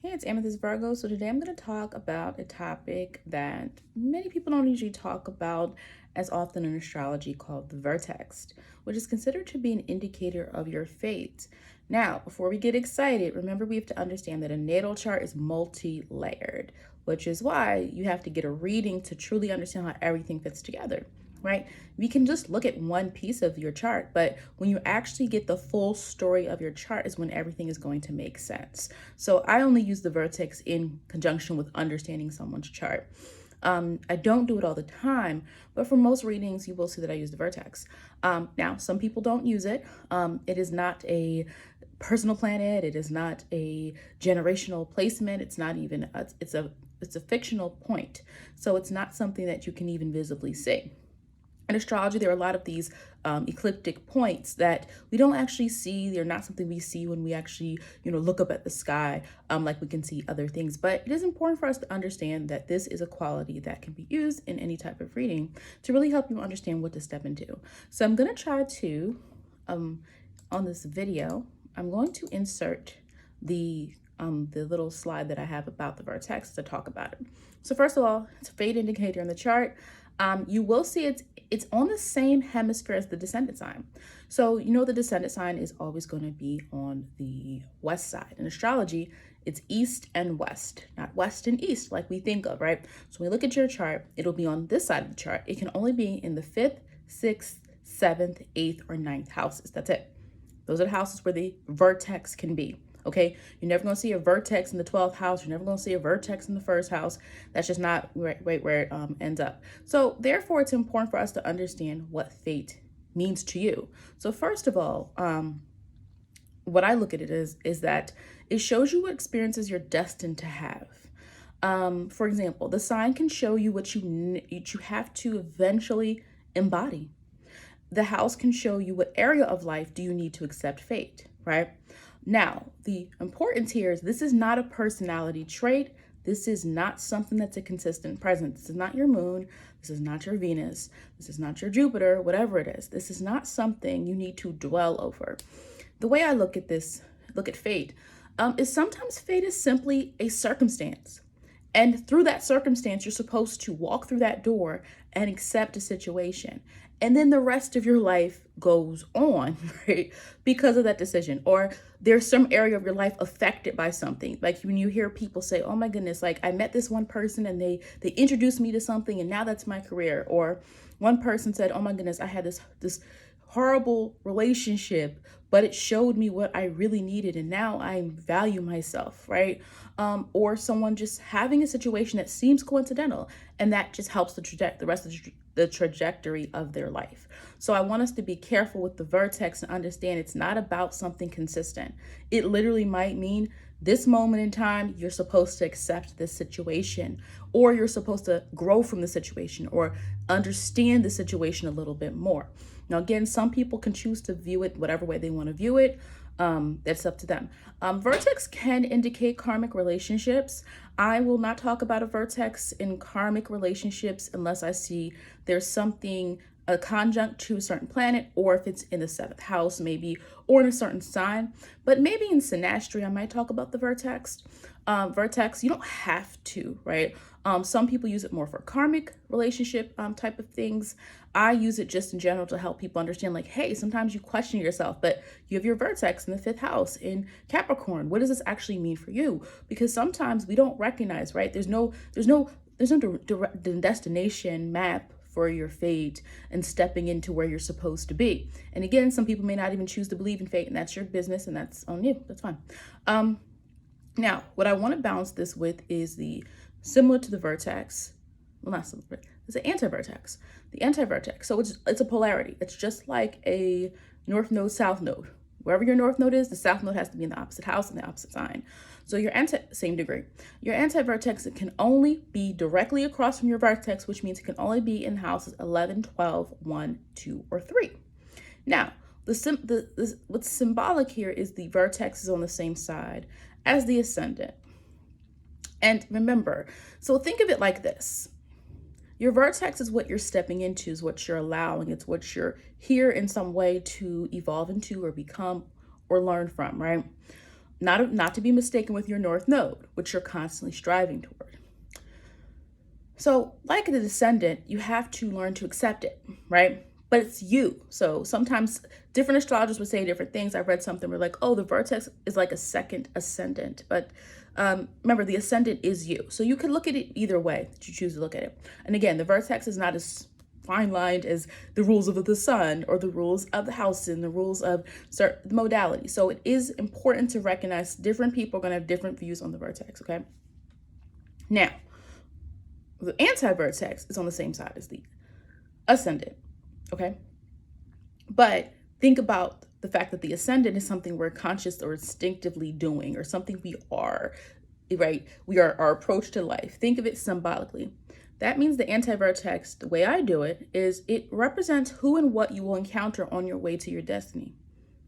Hey, it's Amethyst Virgo. So today I'm going to talk about a topic that many people don't usually talk about as often in astrology called the vertex, which is considered to be an indicator of your fate. Now, before we get excited, remember we have to understand that a natal chart is multi-layered, which is why you have to get a reading to truly understand how everything fits together. Right? We can just look at one piece of your chart, but when you actually get the full story of your chart is when everything is going to make sense. So I only use the vertex in conjunction with understanding someone's chart. I don't do it all the time, but for most readings, you will see that I use the vertex. Now, some people don't use it. It is not a personal planet. It is not a generational placement. It's not even, it's a fictional point. So it's not something that you can even visibly see. In astrology, there are a lot of these ecliptic points that we don't actually see. They're not something we see when we actually, look up at the sky, like we can see other things. But it is important for us to understand that this is a quality that can be used in any type of reading to really help you understand what to step into. So I'm going to try to, on this video, I'm going to insert the little slide that I have about the vertex to talk about it. So first of all, it's a fate indicator in the chart. You will see it's on the same hemisphere as the descendant sign. So the descendant sign is always going to be on the west side. In astrology, it's east and west, not west and east like we think of, right? So when we look at your chart, it'll be on this side of the chart. It can only be in the 5th, 6th, 7th, 8th, or 9th houses. That's it. Those are the houses where the vertex can be. Okay, you're never going to see a vertex in the 12th house. You're never going to see a vertex in the first house. That's just not right where it ends up. So therefore, it's important for us to understand what fate means to you. So first of all, what I look at it is that it shows you what experiences you're destined to have. For example, the sign can show you what you have to eventually embody. The house can show you what area of life do you need to accept fate, right? Now, the importance here is this is not a personality trait. This is not something that's a consistent presence. This is not your moon. This is not your Venus. This is not your Jupiter, whatever it is. This is not something you need to dwell over. The way I look at this, look at fate, is sometimes fate is simply a circumstance. And through that circumstance, you're supposed to walk through that door and accept a situation. And then the rest of your life goes on, right? Because of that decision. Or there's some area of your life affected by something. Like when you hear people say, oh my goodness, like I met this one person and they introduced me to something and now that's my career. Or one person said, oh my goodness, I had this horrible relationship, but it showed me what I really needed and now I value myself, right? Or someone just having a situation that seems coincidental and that just helps the rest of the trajectory of their life. So I want us to be careful with the vertex and understand it's not about something consistent. It literally might mean this moment in time, you're supposed to accept this situation, or you're supposed to grow from the situation or understand the situation a little bit more. Now, again, some people can choose to view it whatever way they want to view it. That's up to them. Vertex can indicate karmic relationships. I will not talk about a vertex in karmic relationships unless I see there's something a conjunct to a certain planet, or if it's in the 7th house, maybe, or in a certain sign. But maybe in synastry, I might talk about the vertex. Vertex, you don't have to, right? Some people use it more for karmic relationship type of things. I use it just in general to help people understand, like, hey, sometimes you question yourself, but you have your vertex in the 5th house in Capricorn. What does this actually mean for you? Because sometimes we don't recognize, right? There's no destination map for your fate and stepping into where you're supposed to be. And again, some people may not even choose to believe in fate, and that's your business and that's on you. That's fine. Now, what I want to balance this with is the similar to the vertex. Well, not similar, it's an anti-vertex. The anti-vertex. So it's a polarity. It's just like a north node, south node. Wherever your north node is, the south node has to be in the opposite house and the opposite sign. So your same degree. Your anti-vertex can only be directly across from your vertex, which means it can only be in houses 11, 12, 1, 2, or 3. Now, what's symbolic here is the vertex is on the same side as the ascendant. And remember, so think of it like this. Your vertex is what you're stepping into, is what you're allowing. It's what you're here in some way to evolve into or become or learn from, right? not to be mistaken with your North Node, which you're constantly striving toward. So, like the descendant, you have to learn to accept it, right? But it's you. So sometimes different astrologers would say different things. I read something where like, oh, the vertex is like a second ascendant. But remember, the ascendant is you. So you can look at it either way that you choose to look at it. And again, the vertex is not as fine-lined as the rules of the sun or the rules of the house and the rules of certain modality. So it is important to recognize different people are going to have different views on the vertex, okay? Now, the anti-vertex is on the same side as the ascendant, okay? But think about the fact that the ascendant is something we're conscious or instinctively doing, or something we are, right? We are our approach to life. Think of it symbolically. That means the anti-vertex, the way I do it, is it represents who and what you will encounter on your way to your destiny,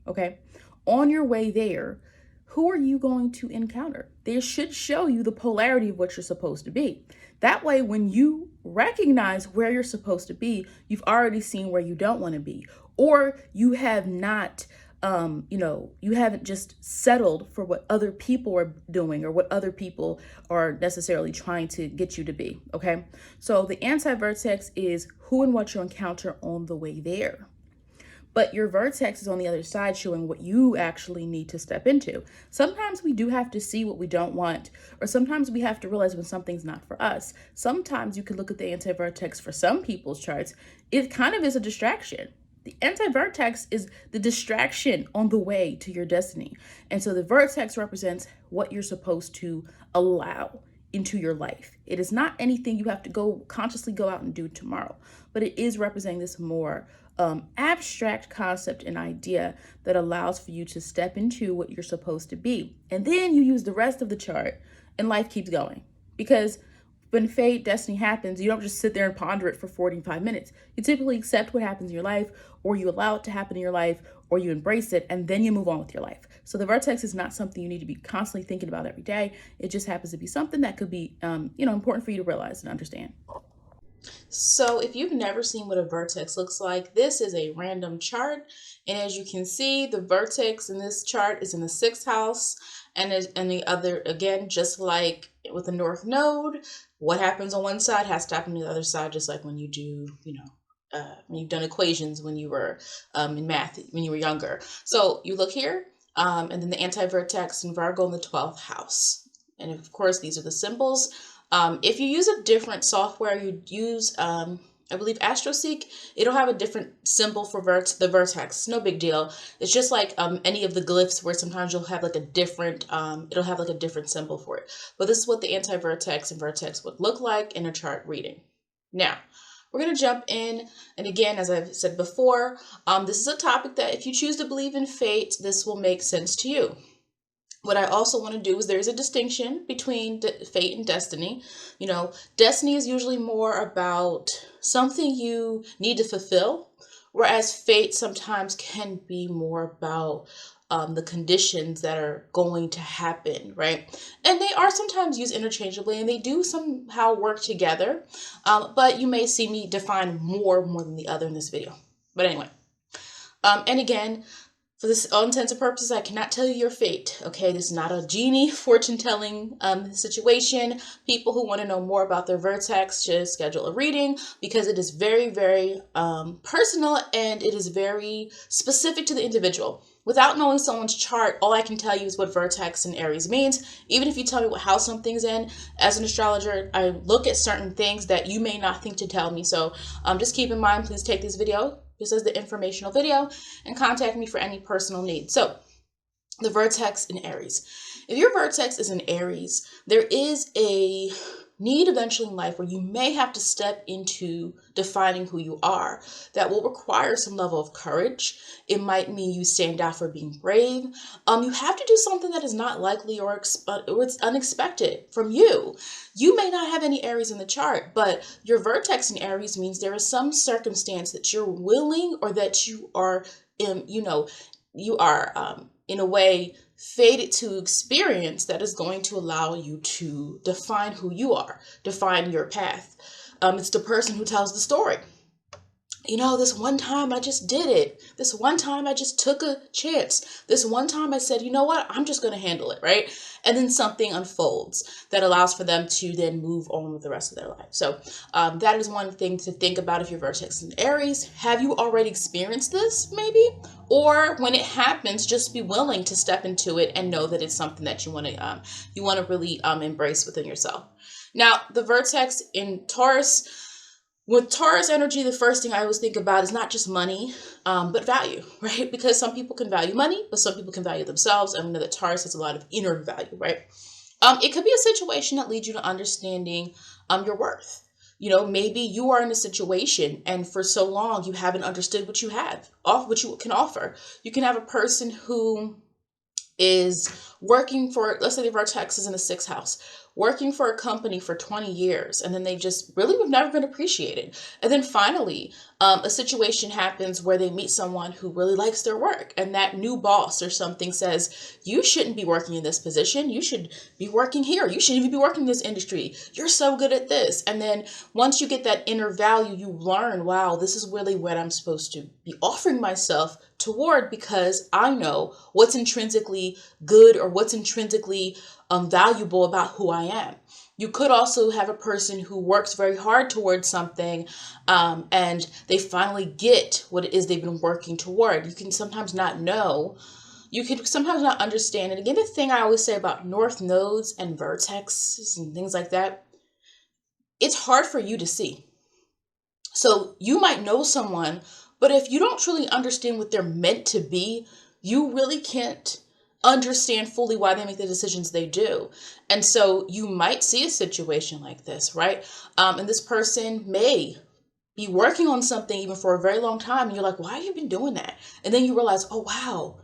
okay? On your way there, who are you going to encounter? They should show you the polarity of what you're supposed to be. That way, when you recognize where you're supposed to be, you've already seen where you don't want to be, or you have not, you haven't just settled for what other people are doing or what other people are necessarily trying to get you to be, okay? So the anti-vertex is who and what you encounter on the way there. But your vertex is on the other side showing what you actually need to step into. Sometimes we do have to see what we don't want, or sometimes we have to realize when something's not for us. Sometimes you can look at the anti-vertex for some people's charts. It kind of is a distraction. The anti-vertex is the distraction on the way to your destiny. And so the vertex represents what you're supposed to allow into your life. It is not anything you have to consciously go out and do tomorrow, but it is representing this more abstract concept and idea that allows for you to step into what you're supposed to be. And then you use the rest of the chart and life keeps going. Because when fate, destiny happens, you don't just sit there and ponder it for 45 minutes. You typically accept what happens in your life, or you allow it to happen in your life, or you embrace it, and then you move on with your life. So the vertex is not something you need to be constantly thinking about every day. It just happens to be something that could be, important for you to realize and understand. So if you've never seen what a vertex looks like, this is a random chart. And as you can see, the vertex in this chart is in the 6th house. And the other, again, just like with the North Node, what happens on one side has to happen on the other side, just like when you do, when you've done equations when you were in math, when you were younger. So you look here, and then the anti-vertex in Virgo in the 12th house. And of course, these are the symbols. If you use a different software, you use, I believe, AstroSeek, it'll have a different symbol for the vertex. No big deal. It's just like any of the glyphs where sometimes you'll have like a different, it'll have like a different symbol for it. But this is what the anti-vertex and vertex would look like in a chart reading. Now, we're going to jump in. And again, as I've said before, this is a topic that if you choose to believe in fate, this will make sense to you. What I also want to do is there's a distinction between fate and destiny. Destiny is usually more about something you need to fulfill, whereas fate sometimes can be more about the conditions that are going to happen, right? And they are sometimes used interchangeably, and they do somehow work together. But you may see me define more than the other in this video. But anyway, and again, for all intents and purposes, I cannot tell you your fate, okay? This is not a genie fortune-telling situation. People who want to know more about their vertex should schedule a reading because it is very, very personal and it is very specific to the individual. Without knowing someone's chart, all I can tell you is what vertex and Aries means. Even if you tell me what house something's in, as an astrologer, I look at certain things that you may not think to tell me. So just keep in mind, please take this video just as the informational video and contact me for any personal needs. So the vertex in Aries. If your vertex is in Aries, there is a need eventually in life where you may have to step into defining who you are. That will require some level of courage. It might mean you stand out for being brave. You have to do something that is not likely or it's unexpected from you. You may not have any Aries in the chart, but your vertex in Aries means there is some circumstance that you're willing or that you are, in a way fated to experience that is going to allow you to define who you are, define your path. It's the person who tells the story. you know, this one time I just did it. This one time I just took a chance. This one time I said, you know what, I'm just going to handle it, right? And then something unfolds that allows for them to then move on with the rest of their life. So that is one thing to think about if you're Vertex in Aries. Have you already experienced this, maybe? Or when it happens, just be willing to step into it and know that it's something that you want to really embrace within yourself. Now, the Vertex in Taurus. With Taurus energy, the first thing I always think about is not just money, but value, right? Because some people can value money, but some people can value themselves. And we know that Taurus has a lot of inner value, right? It could be a situation that leads you to understanding your worth. You know, maybe you are in a situation and for so long you haven't understood what you have, what you can offer. You can have a person who is working for, let's say the Vertex is in the sixth house, working for a company for 20 years, and then they just really have never been appreciated. And then finally, a situation happens where they meet someone who really likes their work, and that new boss or something says, you shouldn't be working in this position. You should be working here. You shouldn't even be working in this industry. You're so good at this. And then once you get that inner value, you learn, wow, this is really what I'm supposed to be offering myself toward, because I know what's intrinsically good or what's intrinsically valuable about who I am. You could also have a person who works very hard towards something and they finally get what it is they've been working toward. You can sometimes not know. You can sometimes not understand. And again, the thing I always say about north nodes and vertexes and things like that, it's hard for you to see. So you might know someone, but if you don't truly understand what they're meant to be, you really can't understand fully why they make the decisions they do. And so you might see a situation like this, right? And this person may be working on something even for a very long time. And you're like, why have you been doing that? And then you realize, oh, wow,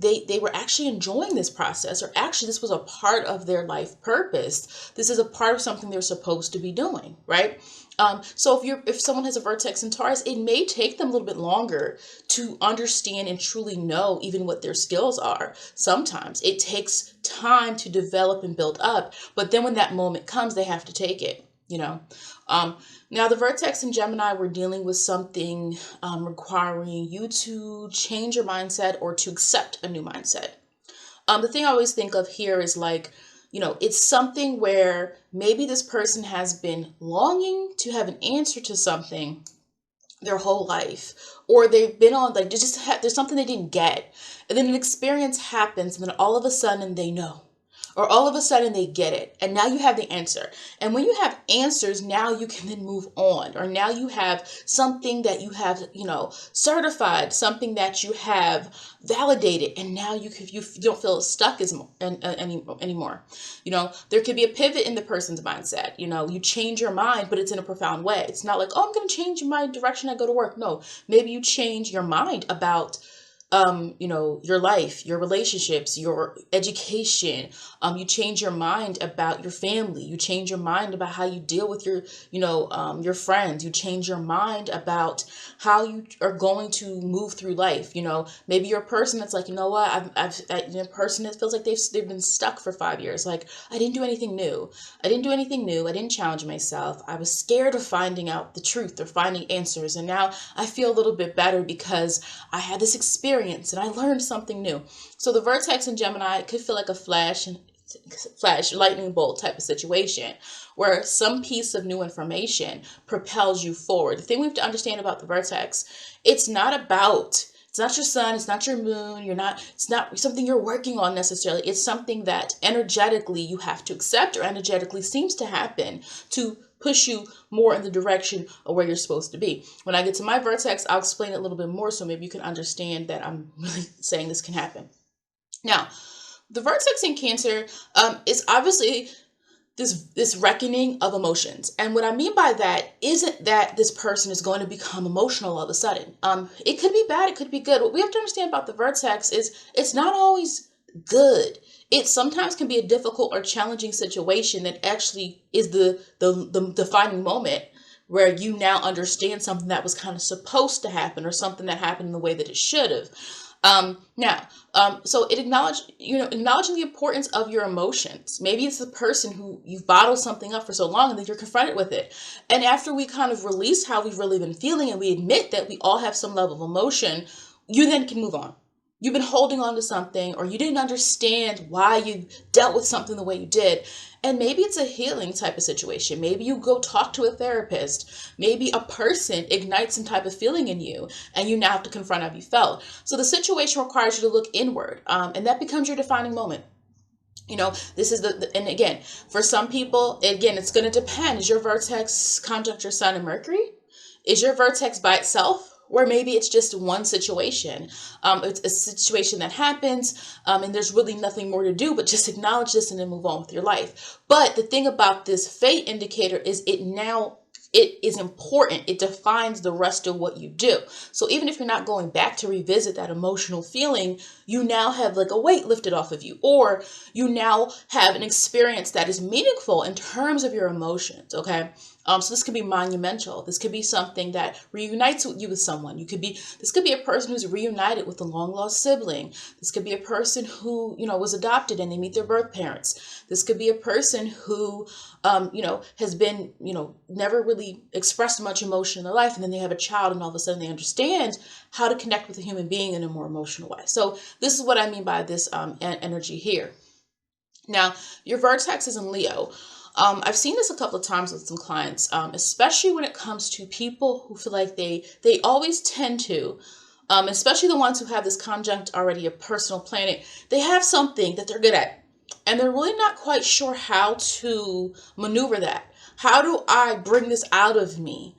they were actually enjoying this process, or actually this was a part of their life purpose. This is a part of something they're supposed to be doing, right? So if someone has a Vertex in Taurus, it may take them a little bit longer to understand and truly know even what their skills are. Sometimes it takes time to develop and build up, but then when that moment comes, they have to take it, you know. Now the Vertex in Gemini, we're dealing with something requiring you to change your mindset or to accept a new mindset. The thing I always think of here is like, you know, it's something where maybe this person has been longing to have an answer to something their whole life, or they've been on like there's something they didn't get, and then an experience happens, and then all of a sudden they know, or all of a sudden they get it, and now you have the answer. And when you have answers, now you can then move on, or now you have something that you have, you know, certified, something that you have validated, and now you don't feel stuck anymore. You know, there could be a pivot in the person's mindset. You know, you change your mind, but it's in a profound way. It's not like, oh, I'm going to change my direction I go to work. No, maybe you change your mind about you know, your life, your relationships, your education. You change your mind about your family. You change your mind about how you deal with your, you know, your friends. You change your mind about how you are going to move through life. You know, maybe you're a person that's like, you know what, you know, a person that feels like they've been stuck for 5 years. Like, I didn't do anything new. I didn't challenge myself. I was scared of finding out the truth or finding answers. And now I feel a little bit better because I had this experience and I learned something new. So the Vertex in Gemini could feel like a flash lightning bolt type of situation where some piece of new information propels you forward. The thing we have to understand about the Vertex, it's not your sun, it's not your moon, it's not something you're working on necessarily. It's something that energetically you have to accept, or energetically seems to happen to push you more in the direction of where you're supposed to be. When I get to my Vertex, I'll explain it a little bit more so maybe you can understand that I'm really saying this can happen. Now, the Vertex in Cancer is obviously this reckoning of emotions. And what I mean by that isn't that this person is going to become emotional all of a sudden. It could be bad, it could be good. What we have to understand about the Vertex is it's not always good. It sometimes can be a difficult or challenging situation that actually is the defining moment where you now understand something that was kind of supposed to happen, or something that happened in the way that it should have. So it acknowledging the importance of your emotions. Maybe it's the person who you've bottled something up for so long and then you're confronted with it. And after we kind of release how we've really been feeling and we admit that we all have some level of emotion, you then can move on. You've been holding on to something, or you didn't understand why you dealt with something the way you did. And maybe it's a healing type of situation. Maybe you go talk to a therapist. Maybe a person ignites some type of feeling in you and you now have to confront how you felt. So the situation requires you to look inward, and that becomes your defining moment. This is and again, for some people, again, it's going to depend. Is your vertex conjunct your sun and Mercury? Is your vertex by itself? Or maybe it's just one situation. It's a situation that happens, and there's really nothing more to do but just acknowledge this and then move on with your life. But the thing about this fate indicator is it is important. It defines the rest of what you do. So even if you're not going back to revisit that emotional feeling, you now have like a weight lifted off of you, or you now have an experience that is meaningful in terms of your emotions. Okay. So this could be monumental. This could be something that reunites you with someone. This could be a person who's reunited with a long lost sibling. This could be a person who, was adopted and they meet their birth parents. This could be a person who, has been, never really expressed much emotion in their life. And then they have a child and all of a sudden they understand how to connect with a human being in a more emotional way. So this is what I mean by this energy here. Now, your vertex is in Leo. I've seen this a couple of times with some clients, especially when it comes to people who feel like they always tend to, especially the ones who have this conjunct already, a personal planet, they have something that they're good at, and they're really not quite sure how to maneuver that. How do I bring this out of me?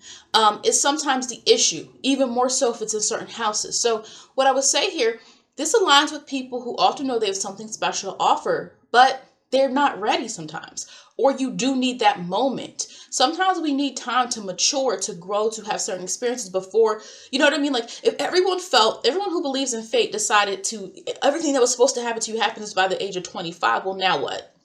Is sometimes the issue, even more so if it's in certain houses. So what I would say here, this aligns with people who often know they have something special to offer, but they're not ready sometimes, or you do need that moment. Sometimes we need time to mature, to grow, to have certain experiences before, you know what I mean? Like if everyone who believes in fate decided everything that was supposed to happen to you happens by the age of 25. Well, now what?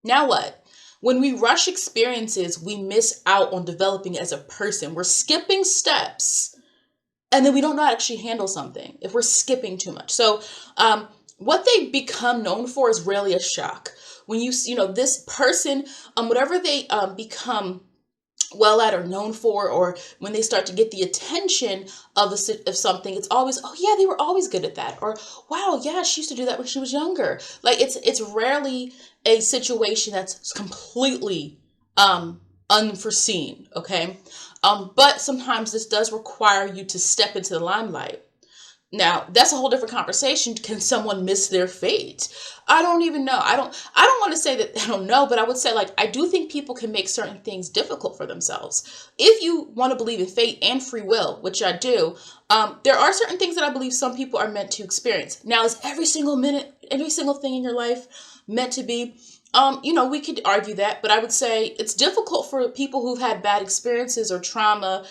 Now what? When we rush experiences, we miss out on developing as a person. We're skipping steps, and then we don't know how to actually handle something if we're skipping too much. So, what they become known for is rarely a shock. When this person, whatever they become well at or known for, or when they start to get the attention of something, it's always, oh yeah, they were always good at that, or wow, yeah, she used to do that when she was younger. Like it's rarely a situation that's completely unforeseen. Okay, but sometimes this does require you to step into the limelight. Now, that's a whole different conversation. Can someone miss their fate? I don't even know. I don't want to say that I don't know, but I would say, like, I do think people can make certain things difficult for themselves. If you want to believe in fate and free will, which I do, there are certain things that I believe some people are meant to experience. Now, is every single thing in your life meant to be? We could argue that, but I would say it's difficult for people who've had bad experiences or trauma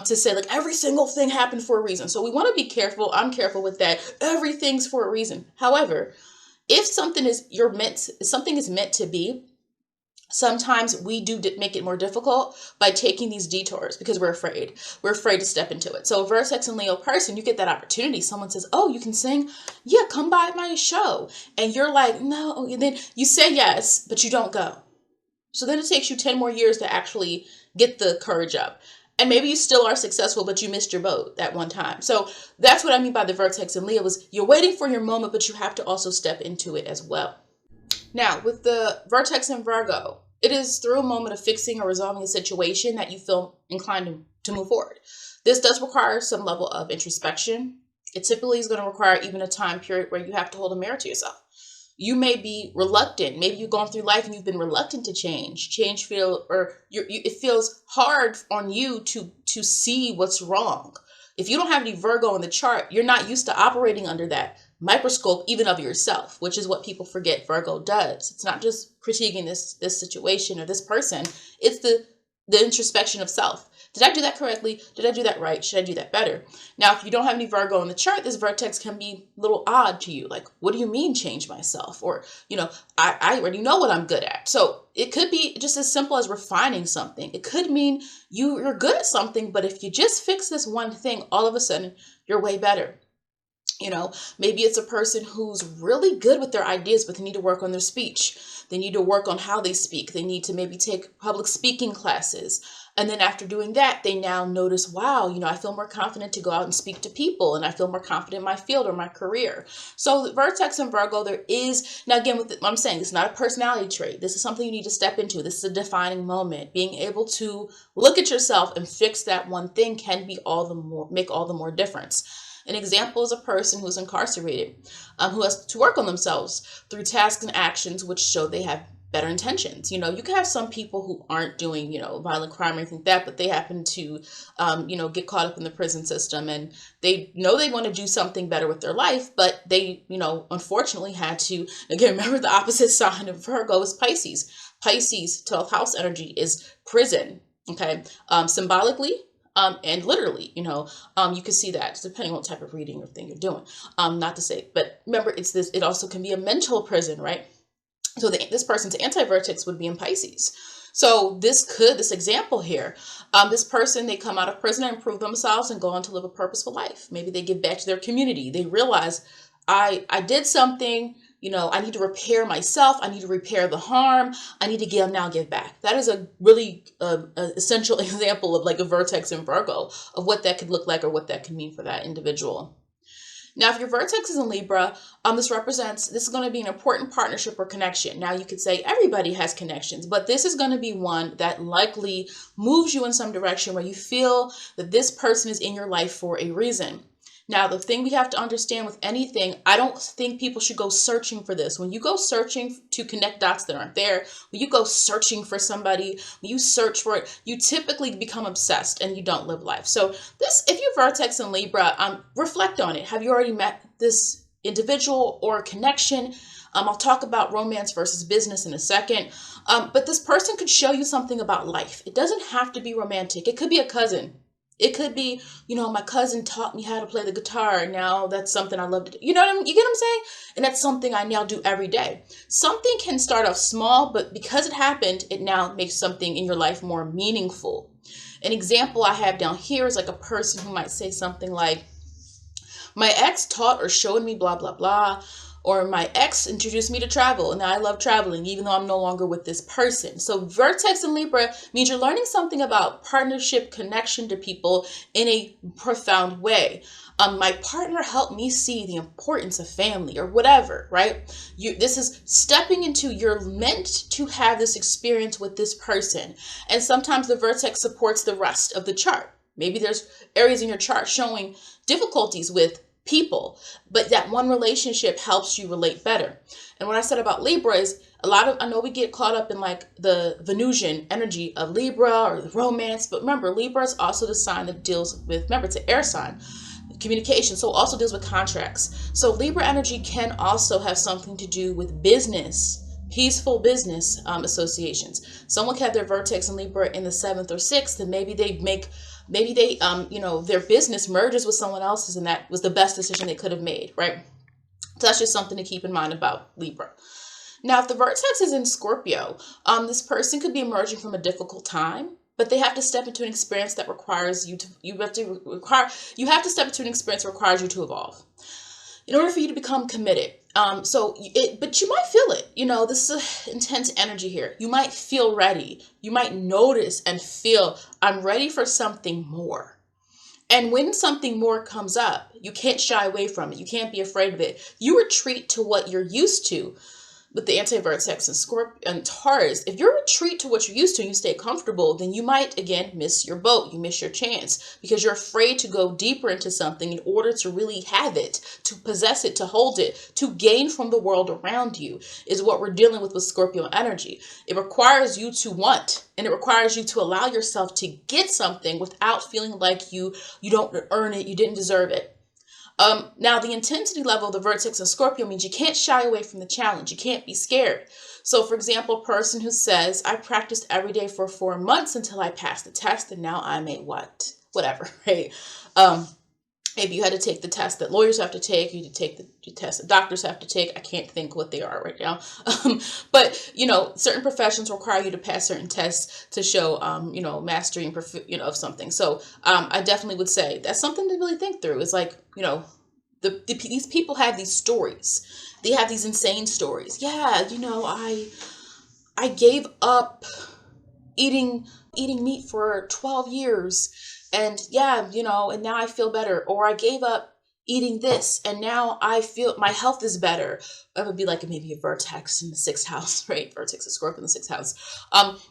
to say like every single thing happened for a reason. So we want to be careful. I'm careful with that. Everything's for a reason. However, if something is meant to be, sometimes we do make it more difficult by taking these detours because we're afraid. We're afraid to step into it. So Vertex and Leo person, you get that opportunity. Someone says, oh, you can sing? Yeah, come by my show. And you're like, no. And then you say yes, but you don't go. So then it takes you 10 more years to actually get the courage up. And maybe you still are successful, but you missed your boat that one time. So that's what I mean by the Vertex and Leo is you're waiting for your moment, but you have to also step into it as well. Now, with the Vertex and Virgo, it is through a moment of fixing or resolving a situation that you feel inclined to move forward. This does require some level of introspection. It typically is going to require even a time period where you have to hold a mirror to yourself. You may be reluctant. Maybe you've gone through life and you've been reluctant to change. It feels hard on you to see what's wrong. If you don't have any Virgo in the chart, you're not used to operating under that microscope, even of yourself, which is what people forget Virgo does. It's not just critiquing this situation or this person. It's the introspection of self. Did I do that correctly? Did I do that right? Should I do that better? Now, if you don't have any Virgo in the chart, this Vertex can be a little odd to you. Like, what do you mean change myself? Or, I already know what I'm good at. So it could be just as simple as refining something. It could mean you're good at something, but if you just fix this one thing, all of a sudden you're way better. You know, maybe it's a person who's really good with their ideas, but they need to work on their speech. They need to work on how they speak. They need to maybe take public speaking classes. And then after doing that, they now notice, wow, you know, I feel more confident to go out and speak to people, and I feel more confident in my field or my career. So Vertex and Virgo, there is, now again, what I'm saying, it's not a personality trait. This is something you need to step into. This is a defining moment. Being able to look at yourself and fix that one thing can be make all the more difference. An example is a person who's incarcerated, who has to work on themselves through tasks and actions which show they have better intentions. You know, you can have some people who aren't doing, you know, violent crime or anything like that, but they happen to, you know, get caught up in the prison system, and they know they want to do something better with their life, but they, you know, unfortunately had to, again, remember the opposite sign of Virgo is Pisces. Pisces, 12th house energy is prison, okay? Symbolically, and literally, you know, you can see that depending on what type of reading or thing you're doing. Not to say, but remember, it's this, it also can be a mental prison, right? So this person's anti-vertex would be in Pisces. So this example here, this person, they come out of prison and improve themselves and go on to live a purposeful life. Maybe they give back to their community. They realize I did something, you know, I need to repair myself. I need to repair the harm. I need to give back. That is a really essential example of like a Vertex in Virgo of what that could look like or what that could mean for that individual. Now, if your Vertex is in Libra, this is going to be an important partnership or connection. Now, you could say everybody has connections, but this is going to be one that likely moves you in some direction where you feel that this person is in your life for a reason. Now, the thing we have to understand with anything, I don't think people should go searching for this. When you go searching to connect dots that aren't there, when you go searching for somebody, when you search for it, you typically become obsessed and you don't live life. So this, if you're Vertex and Libra, reflect on it. Have you already met this individual or connection? I'll talk about romance versus business in a second. But this person could show you something about life. It doesn't have to be romantic. It could be a cousin. It could be, you know, my cousin taught me how to play the guitar, and now that's something I love to do. You know what you get what I'm saying? And that's something I now do every day. Something can start off small, but because it happened, it now makes something in your life more meaningful. An example I have down here is like a person who might say something like, my ex taught or showed me blah, blah, blah. Or my ex introduced me to travel, and now I love traveling, even though I'm no longer with this person. So Vertex and Libra means you're learning something about partnership, connection to people in a profound way. My partner helped me see the importance of family or whatever, right? This is stepping into, you're meant to have this experience with this person. And sometimes the Vertex supports the rest of the chart. Maybe there's areas in your chart showing difficulties with people, but that one relationship helps you relate better. And what I said about Libra is I know we get caught up in like the Venusian energy of Libra or the romance, but remember, Libra is also the sign that deals with, remember, it's an air sign, communication, so also deals with contracts. So Libra energy can also have something to do with business, peaceful business associations. Someone can have their Vertex and Libra in the 7th or 6th, and maybe they you know, their business merges with someone else's, and that was the best decision they could have made, right? So that's just something to keep in mind about Libra. Now, if the Vertex is in Scorpio, this person could be emerging from a difficult time, but they have to step into an experience that requires you have to step into an experience that requires you to evolve in order for you to become committed. But you might feel it. You know, this is intense energy here. You might feel ready. You might notice and feel, I'm ready for something more. And when something more comes up, you can't shy away from it. You can't be afraid of it. You retreat to what you're used to. With the anti-vertex and Scorpio and Taurus, if you retreat to what you're used to and you stay comfortable, then you might, again, miss your boat. You miss your chance because you're afraid to go deeper into something in order to really have it, to possess it, to hold it, to gain from the world around you is what we're dealing with Scorpio energy. It requires you to want, and it requires you to allow yourself to get something without feeling like you don't earn it, you didn't deserve it. Now, the intensity level of the Vertex and Scorpio means you can't shy away from the challenge. You can't be scared. So, for example, a person who says, I practiced every day for 4 months until I passed the test, and now I'm a what? Whatever, right? Maybe you had to take the test that lawyers have to take. You had to take the test that doctors have to take. I can't think what they are right now. But, you know, certain professions require you to pass certain tests to show, you know, mastery and, of something. So I definitely would say that's something to really think through. It's like, you know, These people have these stories. They have these insane stories. Yeah, I gave up eating meat for 12 years, and yeah, and now I feel better. Or I gave up eating this and now I feel my health is better. It would be like maybe a vertex in the sixth house, right? Vertex is Scorpio in the sixth house.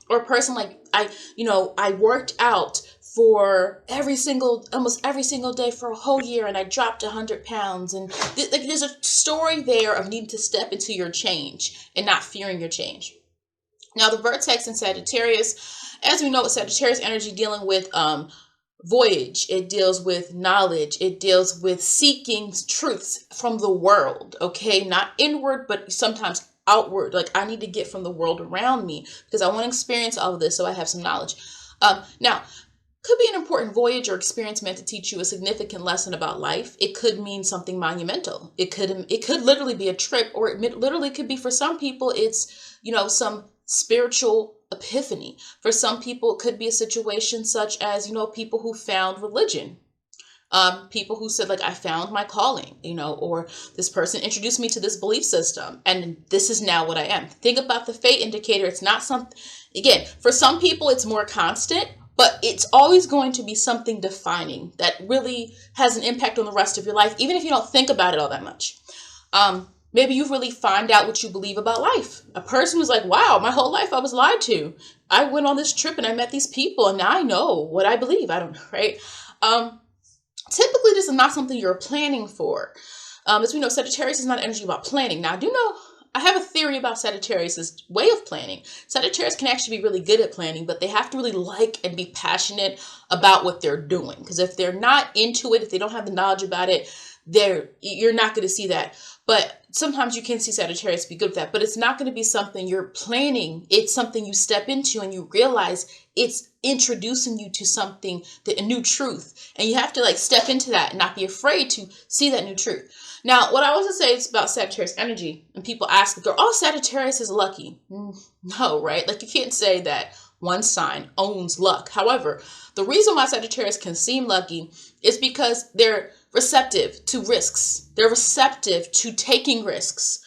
Or a person like I worked out for almost every single day for a whole year, and I dropped 100 pounds. And there's a story there of needing to step into your change and not fearing your change. Now, the vertex in Sagittarius, as we know, with Sagittarius energy dealing with voyage, it deals with knowledge, it deals with seeking truths from the world, okay? Not inward, but sometimes outward. Like, I need to get from the world around me because I want to experience all of this so I have some knowledge. Now, could be an important voyage or experience meant to teach you a significant lesson about life. It could mean something monumental. It could literally be a trip, or it literally could be, for some people, it's, some spiritual epiphany. For some people, it could be a situation such as, people who found religion. People who said, like, I found my calling, or this person introduced me to this belief system, and this is now what I am. Think about the fate indicator. It's not something, again, for some people, it's more constant, but it's always going to be something defining that really has an impact on the rest of your life, even if you don't think about it all that much. Maybe you really find out what you believe about life. A person was like, wow, my whole life I was lied to. I went on this trip and I met these people and now I know what I believe. I don't know, right? Typically, this is not something you're planning for. As we know, Sagittarius is not energy about planning. Now, I have a theory about Sagittarius' way of planning. Sagittarius can actually be really good at planning, but they have to really like and be passionate about what they're doing. Because if they're not into it, if they don't have the knowledge about it, you're not going to see that. But sometimes you can see Sagittarius be good at that, but it's not going to be something you're planning. It's something you step into and you realize it's introducing you to something, a new truth. And you have to step into that and not be afraid to see that new truth. Now, what I also say is about Sagittarius energy, and people ask, oh, Sagittarius is lucky. No, right? You can't say that one sign owns luck. However, the reason why Sagittarius can seem lucky is because they're receptive to risks. They're receptive to taking risks.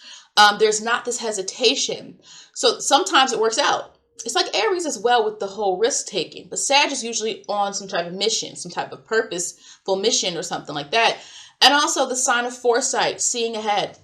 There's not this hesitation. So sometimes it works out. It's like Aries as well with the whole risk taking. But Sag is usually on some type of mission, some type of purposeful mission or something like that. And also the sign of foresight, seeing ahead.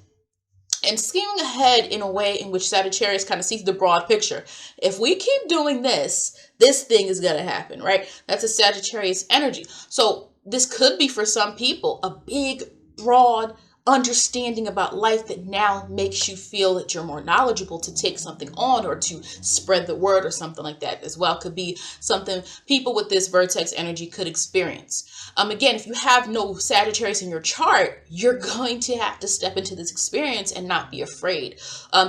And seeing ahead in a way in which Sagittarius kind of sees the broad picture. If we keep doing this thing is going to happen, right? That's a Sagittarius energy. So this could be, for some people, a big, broad understanding about life that now makes you feel that you're more knowledgeable to take something on or to spread the word or something like that as well. Could be something people with this vertex energy could experience. Again, if you have no Sagittarius in your chart, you're going to have to step into this experience and not be afraid.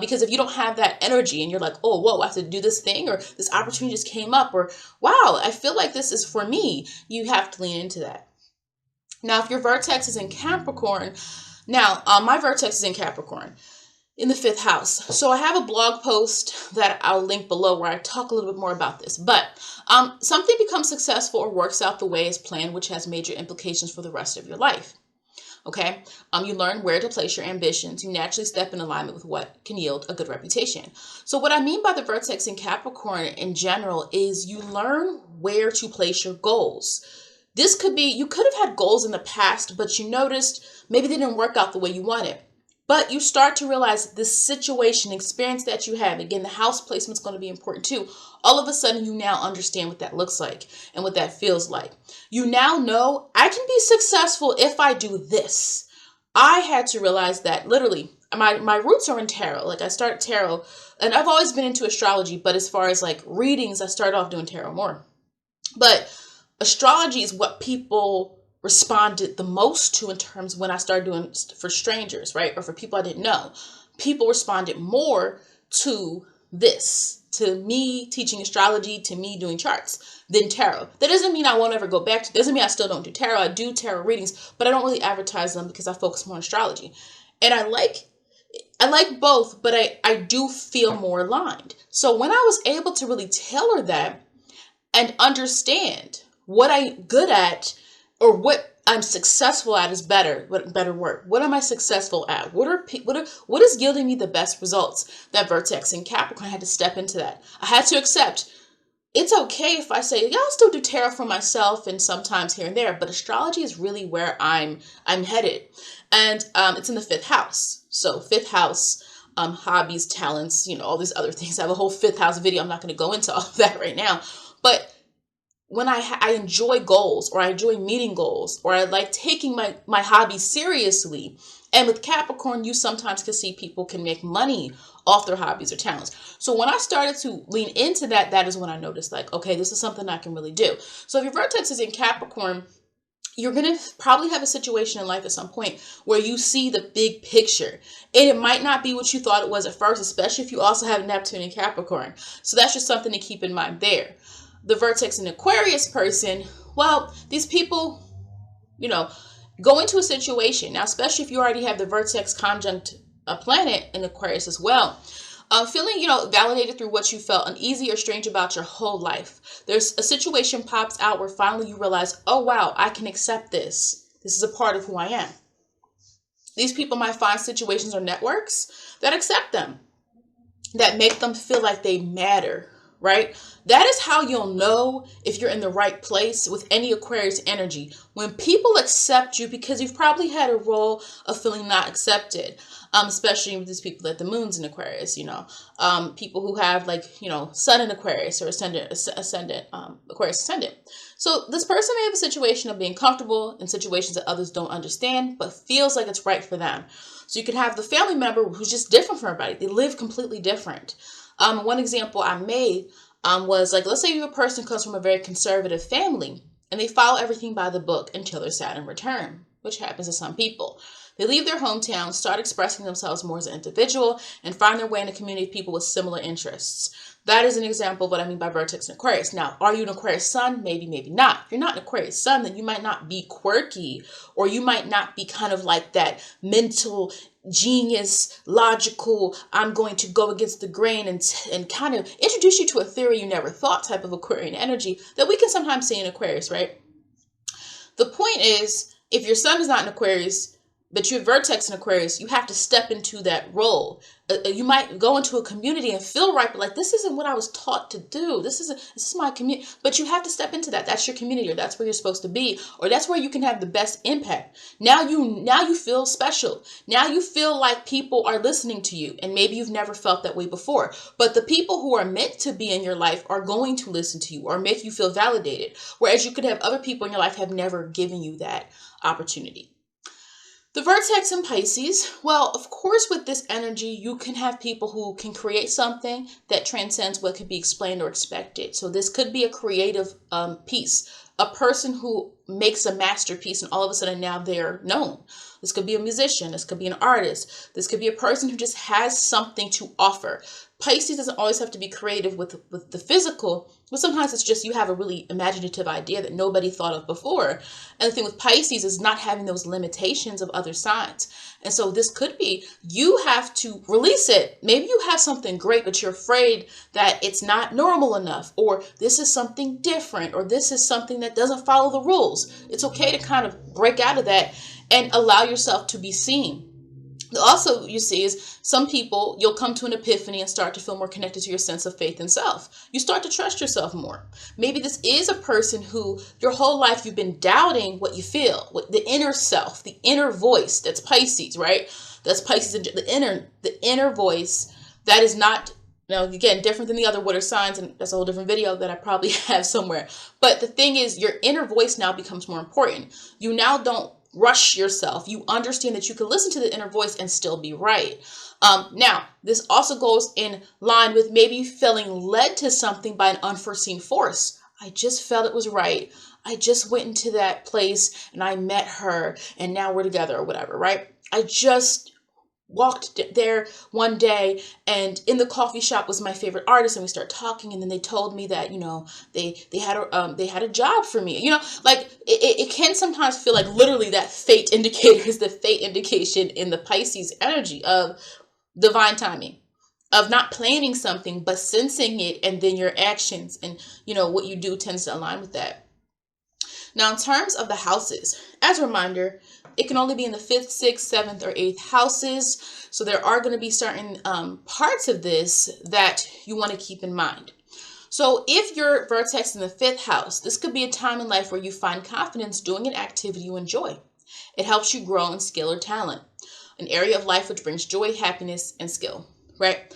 Because if you don't have that energy and you're like, oh, whoa, I have to do this thing, or this opportunity just came up, or wow, I feel like this is for me, you have to lean into that. Now, if your vertex is in Capricorn, my vertex is in Capricorn in the 5th house. So I have a blog post that I'll link below where I talk a little bit more about this. But something becomes successful or works out the way as planned, which has major implications for the rest of your life. Okay, you learn where to place your ambitions. You naturally step in alignment with what can yield a good reputation. So what I mean by the vertex in Capricorn in general is you learn where to place your goals. This could be, you could have had goals in the past, but you noticed maybe they didn't work out the way you wanted. But you start to realize this situation, experience that you have, again, the house placement is going to be important too. All of a sudden, you now understand what that looks like and what that feels like. You now know I can be successful if I do this. I had to realize that literally my roots are in tarot. I started tarot, and I've always been into astrology, but as far as readings, I started off doing tarot more. But astrology is what people responded the most to in terms when I started doing for strangers, right? Or for people I didn't know. People responded more to this, to me teaching astrology, to me doing charts than tarot. That doesn't mean I won't ever go back to, doesn't mean I still don't do tarot. I do tarot readings, but I don't really advertise them because I focus more on astrology. And I like both, but I do feel more aligned. So when I was able to really tailor that and understand what I'm good at or what I'm successful at is better word. What am I successful at? What is yielding me the best results? That Vertex in Capricorn, I had to step into that. I had to accept it's okay if I say, yeah, I'll still do tarot for myself and sometimes here and there, but astrology is really where I'm headed. And it's in the 5th house. So 5th house, hobbies, talents, all these other things. I have a whole 5th house video. I'm not going to go into all of that right now. But when I enjoy goals, or I enjoy meeting goals, or I like taking my hobby seriously. And with Capricorn, you sometimes can see people can make money off their hobbies or talents. So when I started to lean into that, that is when I noticed, like, okay, this is something I can really do. So if your Vertex is in Capricorn, you're going to probably have a situation in life at some point where you see the big picture. And it might not be what you thought it was at first, especially if you also have Neptune in Capricorn. So that's just something to keep in mind there. The Vertex and Aquarius person, well, these people, go into a situation. Now, especially if you already have the Vertex conjunct a planet in Aquarius as well. Feeling, validated through what you felt uneasy or strange about your whole life. There's a situation pops out where finally you realize, oh, wow, I can accept this. This is a part of who I am. These people might find situations or networks that accept them, that make them feel like they matter, right? That is how you'll know if you're in the right place with any Aquarius energy. When people accept you, because you've probably had a role of feeling not accepted, especially with these people that the moon's in Aquarius, people who have sun in Aquarius or ascendant, Aquarius ascendant. So this person may have a situation of being comfortable in situations that others don't understand, but feels like it's right for them. So you could have the family member who's just different from everybody. They live completely different. One example I made was let's say a person comes from a very conservative family and they follow everything by the book until their Saturn return, which happens to some people. They leave their hometown, start expressing themselves more as an individual, and find their way in a community of people with similar interests. That is an example of what I mean by Vertex and Aquarius. Now, are you an Aquarius sun? Maybe, maybe not. If you're not an Aquarius sun, then you might not be quirky, or you might not be kind of like that mental genius, logical, I'm going to go against the grain and kind of introduce you to a theory you never thought type of Aquarian energy that we can sometimes see in Aquarius, right? The point is, if your sun is not in Aquarius, but you're Vertex in Aquarius, you have to step into that role. You might go into a community and feel right, but this isn't what I was taught to do. This is my community. But you have to step into that. That's your community, or that's where you're supposed to be, or that's where you can have the best impact. Now you feel special. Now you feel like people are listening to you, and maybe you've never felt that way before. But the people who are meant to be in your life are going to listen to you or make you feel validated. Whereas you could have other people in your life have never given you that opportunity. The Vertex in Pisces, well, of course, with this energy, you can have people who can create something that transcends what could be explained or expected. So this could be a creative piece, a person who makes a masterpiece and all of a sudden now they're known. This could be a musician. This could be an artist. This could be a person who just has something to offer. Pisces doesn't always have to be creative with the physical, but sometimes it's just you have a really imaginative idea that nobody thought of before. And the thing with Pisces is not having those limitations of other signs. And so this could be you have to release it. Maybe you have something great, but you're afraid that it's not normal enough, or this is something different, or this is something that doesn't follow the rules. It's okay to kind of break out of that and allow yourself to be seen. Also, you see, is some people, you'll come to an epiphany and start to feel more connected to your sense of faith and self. You start to trust yourself more. Maybe this is a person who your whole life you've been doubting what you feel, what the inner self, the inner voice. That's Pisces, right? That's Pisces, the inner voice that is not, now, again, different than the other water signs, and that's a whole different video that I probably have somewhere. But the thing is, your inner voice now becomes more important. You now don't rush yourself. You understand that you can listen to the inner voice and still be right. Now, this also goes in line with maybe feeling led to something by an unforeseen force. I just felt it was right. I just went into that place and I met her and now we're together or whatever, right? I just walked there one day and in the coffee shop was my favorite artist and we started talking and then they told me that, they had a job for me, it can sometimes feel like literally that fate indicator is the fate indication in the Pisces energy of divine timing, of not planning something, but sensing it. And then your actions and, what you do tends to align with that. Now, in terms of the houses, as a reminder, it can only be in the 5th, 6th, 7th, or 8th houses. So there are going to be certain parts of this that you want to keep in mind. So if your vertex in the 5th house, this could be a time in life where you find confidence doing an activity you enjoy. It helps you grow in skill or talent, an area of life which brings joy, happiness, and skill, right?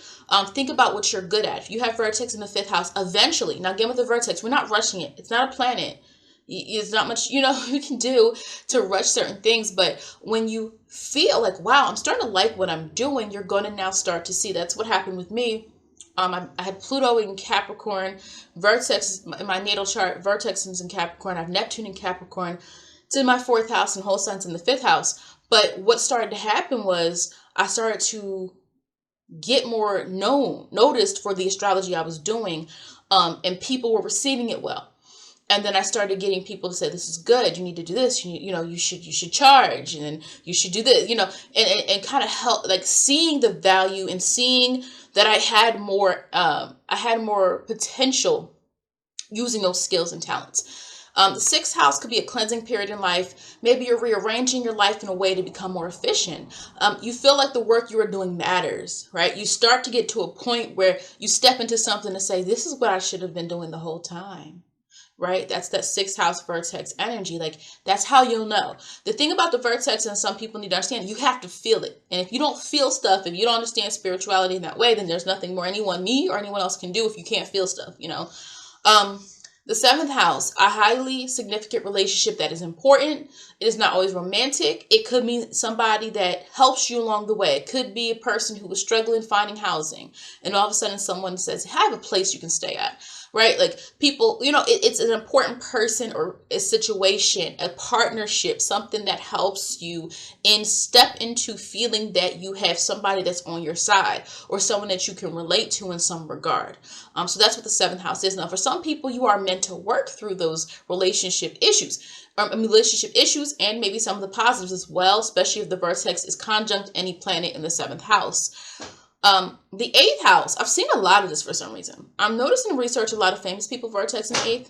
Think about what you're good at. If you have vertex in the 5th house, eventually, now again with the vertex, we're not rushing it. It's not a planet. It's not much, you can do to rush certain things. But when you feel like, wow, I'm starting to like what I'm doing, you're going to now start to see. That's what happened with me. I had Pluto in Capricorn, Vertex in my natal chart, Vertex is in Capricorn, I have Neptune in Capricorn. It's in my 4th house and whole signs in the 5th house. But what started to happen was I started to get more noticed for the astrology I was doing, and people were receiving it well. And then I started getting people to say, this is good, you need to do this, you should charge, and then you should do this, and kind of help, like seeing the value and seeing that I had more potential using those skills and talents. The 6th house could be a cleansing period in life. Maybe you're rearranging your life in a way to become more efficient. You feel like the work you are doing matters, right? You start to get to a point where you step into something to say, this is what I should have been doing the whole time. Right? That's that 6th house vertex energy. Like, that's how you'll know. The thing about the vertex, and some people need to understand, you have to feel it. And if you don't feel stuff, if you don't understand spirituality in that way, then there's nothing more me or anyone else can do if you can't feel stuff, The 7th house, a highly significant relationship that is important. It is not always romantic. It could mean somebody that helps you along the way. It could be a person who was struggling finding housing, and all of a sudden someone says, I have a place you can stay at, right? Like people, it's an important person or a situation, a partnership, something that helps you step into feeling that you have somebody that's on your side or someone that you can relate to in some regard. So that's what the 7th house is. Now, for some people, you are meant to work through those relationship issues and maybe some of the positives as well, especially if the vertex is conjunct any planet in the 7th house. The 8th house, I've seen a lot of this for some reason. I'm noticing research, a lot of famous people vertex in the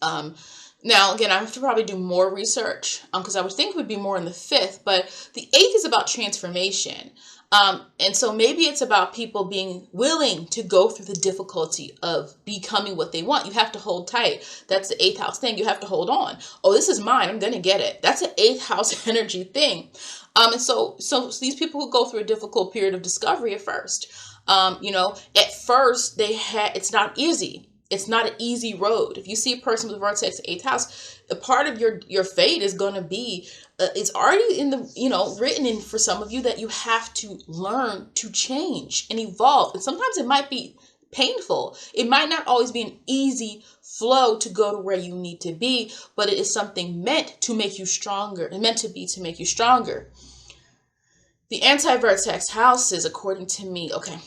8th. Now, again, I have to probably do more research because I would think it would be more in the 5th, but the 8th is about transformation. And so maybe it's about people being willing to go through the difficulty of becoming what they want. You have to hold tight. That's the 8th house thing. You have to hold on. Oh, this is mine. I'm going to get it. That's an 8th house energy thing. And so these people who go through a difficult period of discovery at first, at first it's not easy. It's not an easy road. If you see a person with vertex 8th house, a part of your fate is going to be, it's already in the, written in for some of you that you have to learn to change and evolve. And sometimes it might be painful. It might not always be an easy flow to go to where you need to be, but it is something meant to make you stronger and meant to be to make you stronger. The anti-vertex houses, according to me, okay.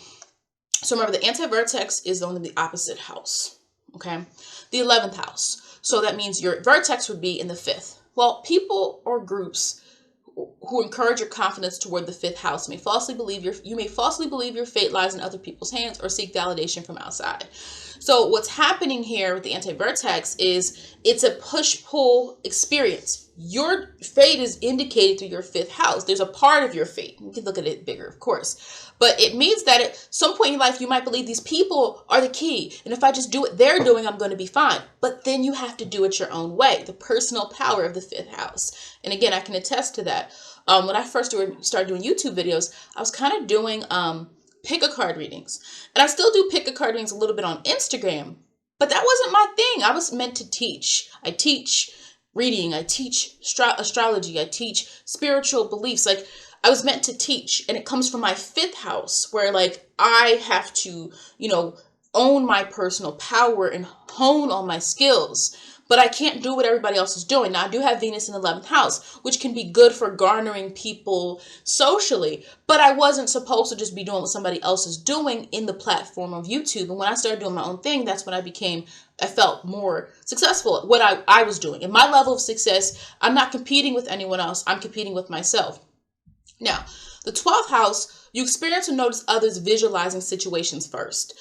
So remember, the anti-vertex is only the opposite house, okay? The 11th house. So that means your vertex would be in the 5th. Well, people or groups who encourage your confidence toward the 5th house may falsely believe your fate lies in other people's hands or seek validation from outside. So what's happening here with the anti-vertex is it's a push-pull experience. Your fate is indicated through your 5th house. There's a part of your fate. You can look at it bigger, of course. But it means that at some point in your life, you might believe these people are the key. And if I just do what they're doing, I'm going to be fine. But then you have to do it your own way. The personal power of the 5th house. And again, I can attest to that. When I first started doing YouTube videos, I was kind of doing pick-a-card readings. And I still do pick-a-card readings a little bit on Instagram. But that wasn't my thing. I was meant to teach. I teach reading. I teach astrology. I teach spiritual beliefs. Like, I was meant to teach, and it comes from my 5th house where like I have to, own my personal power and hone on my skills, but I can't do what everybody else is doing. Now I do have Venus in the 11th house, which can be good for garnering people socially, but I wasn't supposed to just be doing what somebody else is doing in the platform of YouTube. And when I started doing my own thing, that's when I felt more successful at what I was doing. And my level of success, I'm not competing with anyone else. I'm competing with myself. Now, the 12th house, you experience and notice others visualizing situations first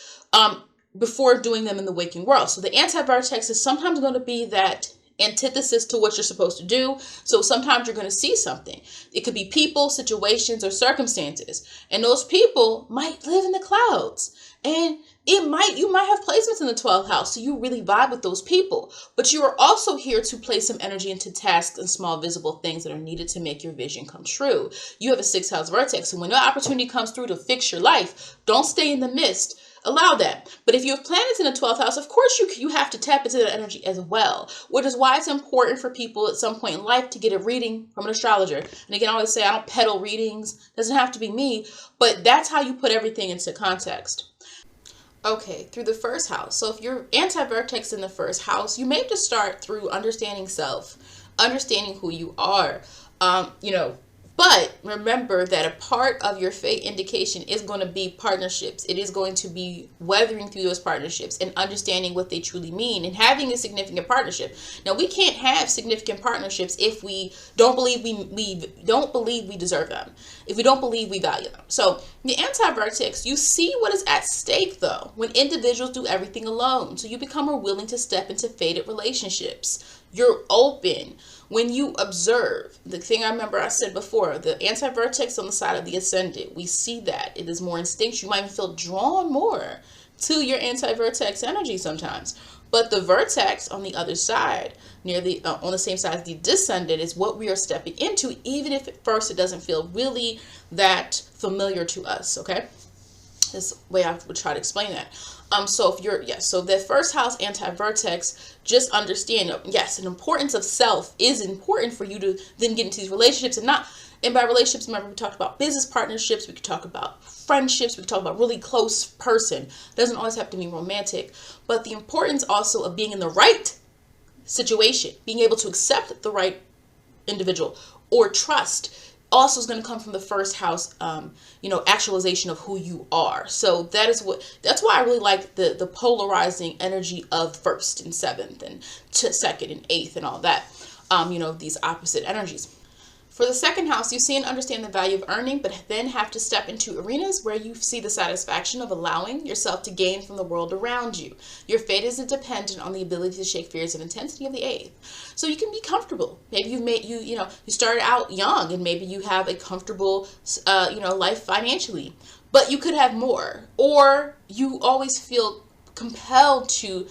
before doing them in the waking world. So the anti-vertex is sometimes going to be that antithesis to what you're supposed to do. So sometimes you're going to see something. It could be people, situations, or circumstances. And those people might live in the clouds. And you might have placements in the 12th house, so you really vibe with those people. But you are also here to place some energy into tasks and small visible things that are needed to make your vision come true. You have a 6th house vertex, so when the opportunity comes through to fix your life, don't stay in the mist. Allow that. But if you have planets in the 12th house, of course you have to tap into that energy as well, which is why it's important for people at some point in life to get a reading from an astrologer. And again, I always say I don't peddle readings. It doesn't have to be me, but that's how you put everything into context. Okay, through the 1st house. So if you're anti-vertex in the 1st house, you may have to start through understanding self, understanding who you are, but remember that a part of your fate indication is going to be partnerships. It is going to be weathering through those partnerships and understanding what they truly mean and having a significant partnership. Now, we can't have significant partnerships if we don't believe we deserve them, if we don't believe we value them. So the anti-vertex, you see what is at stake though when individuals do everything alone. So you become more willing to step into fated relationships. You're open when you observe. The thing I remember I said before, the anti-vertex on the side of the ascendant, we see that it is more instinctual. You might even feel drawn more to your anti-vertex energy sometimes. But the vertex on the other side, near the on the same side as the descendant, is what we are stepping into, even if at first it doesn't feel really that familiar to us. Okay, this way I would try to explain that. So if you're, so the 1st house anti-vertex, just understand, yes, an importance of self is important for you to then get into these relationships. And by relationships, remember we talked about business partnerships, we could talk about friendships, we could talk about really close person. It doesn't always have to be romantic, but the importance also of being in the right situation, being able to accept the right individual or trust, also is going to come from the 1st house, actualization of who you are. So that's why I really like the polarizing energy of 1st and 7th and 2nd and 8th and all that, these opposite energies. For the 2nd house, you see and understand the value of earning, but then have to step into arenas where you see the satisfaction of allowing yourself to gain from the world around you. Your fate is dependent on the ability to shake fears and intensity of the 8th. So you can be comfortable. Maybe you started out young and maybe you have a comfortable, life financially, but you could have more, or you always feel compelled to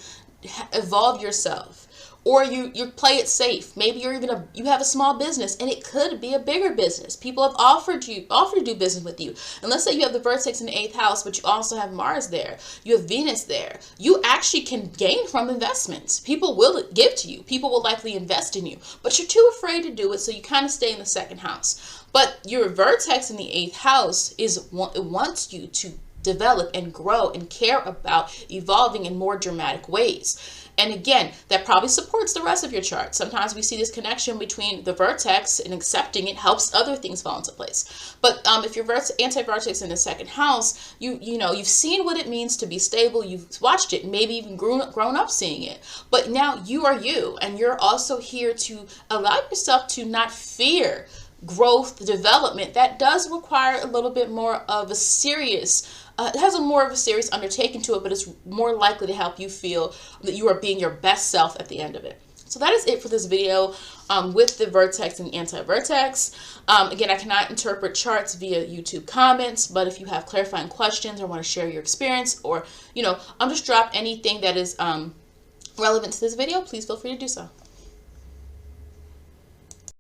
evolve yourself. Or you play it safe. Maybe you have a small business and it could be a bigger business. People have offered to do business with you. And let's say you have the vertex in the 8th house, but you also have Mars there. You have Venus there. You actually can gain from investments. People will give to you. People will likely invest in you, but you're too afraid to do it. So you kind of stay in the 2nd house. But your vertex in the 8th house wants you to develop and grow and care about evolving in more dramatic ways. And again, that probably supports the rest of your chart. Sometimes we see this connection between the vertex and accepting it helps other things fall into place. But if you're anti-vertex in the 2nd house, you've seen what it means to be stable. You've watched it, maybe even grown up seeing it. But now you are you, and you're also here to allow yourself to not fear growth, development. That does require a little bit more of a serious it has more of a serious undertaking to it, but it's more likely to help you feel that you are being your best self at the end of it. So that is it for this video with the vertex and anti-vertex. Again, I cannot interpret charts via YouTube comments, but if you have clarifying questions or want to share your experience, or just drop anything that is relevant to this video, please feel free to do so.